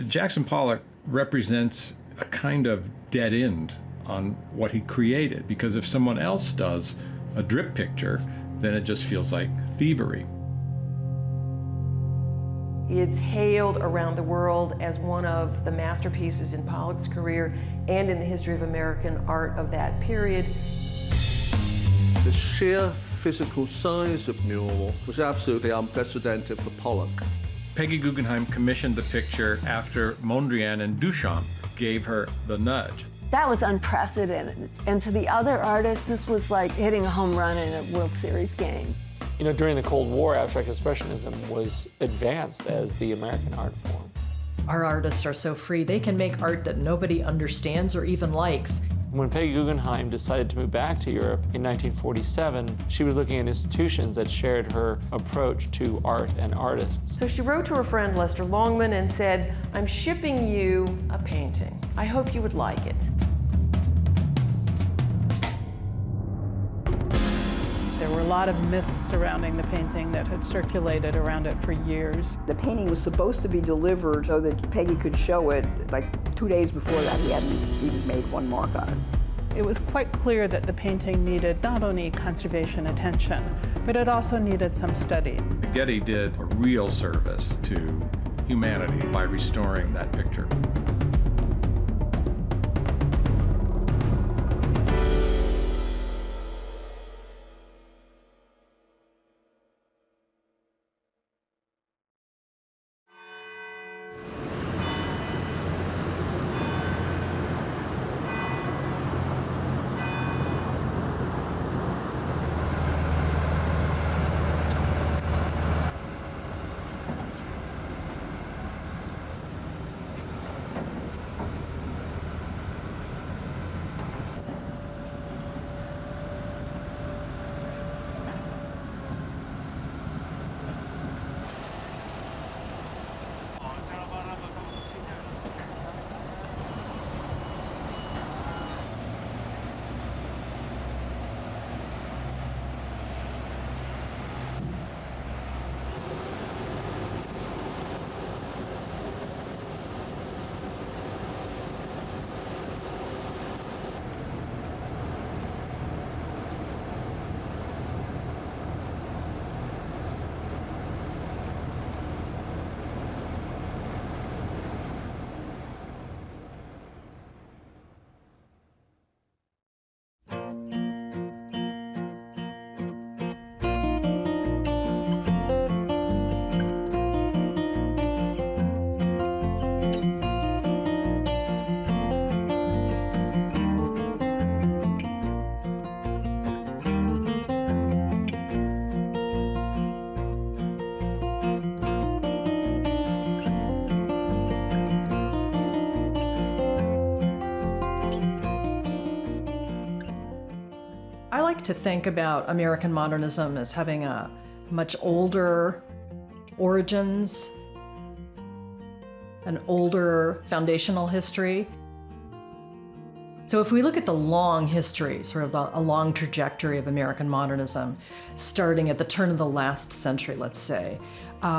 Jackson Pollock represents a kind of dead end on what he created, because if someone else does a drip picture, then it just feels like thievery. It's hailed around the world as one of the masterpieces in Pollock's career and in the history of American art of that period. The sheer physical size of mural was absolutely unprecedented for Pollock. Peggy Guggenheim commissioned the picture after Mondrian and Duchamp gave her the nudge. That was unprecedented. And to the other artists, this was like hitting a home run in a World Series game. You know, during the Cold War, abstract expressionism was advanced as the American art form. Our artists are so free. They can make art that nobody understands or even likes. When Peggy Guggenheim decided to move back to Europe in 1947, she was looking at institutions that shared her approach to art and artists. So she wrote to her friend Lester Longman and said, "I'm shipping you a painting. I hope you would like it." There were a lot of myths surrounding the painting that had circulated around it for years. The painting was supposed to be delivered so that Peggy could show it. Like 2 days before that, he hadn't even made one mark on it. It was quite clear that the painting needed not only conservation attention, but it also needed some study. Getty did a real service to humanity by restoring that picture. I like to think about American modernism as having a much older origins, an older foundational history. So if we look at the long history, sort of a long trajectory of American modernism, starting at the turn of the last century, let's say,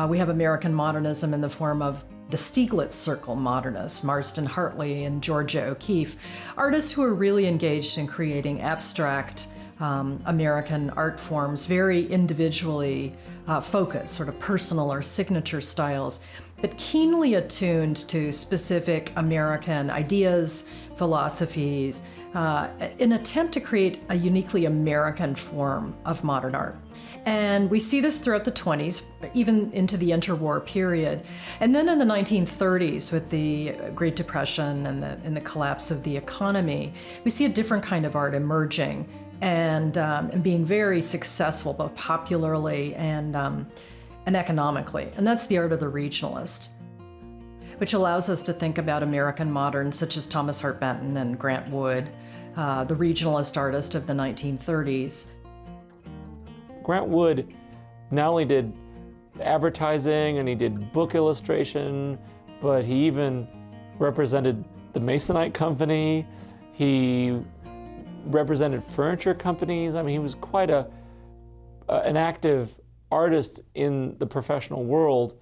we have American modernism in the form of the Stieglitz Circle modernists, Marston Hartley and Georgia O'Keeffe, artists who are really engaged in creating abstract American art forms, very individually focused, sort of personal or signature styles, but keenly attuned to specific American ideas, philosophies, in an attempt to create a uniquely American form of modern art. And we see this throughout the 20s, even into the interwar period. And then in the 1930s, with the Great Depression and the collapse of the economy, we see a different kind of art emerging and being very successful, both popularly and economically. And that's the art of the regionalist, which allows us to think about American moderns such as Thomas Hart Benton and Grant Wood, the regionalist artist of the 1930s. Grant Wood not only did advertising and he did book illustration, but he even represented the Masonite Company. He represented furniture companies. I mean, he was quite an active artist in the professional world.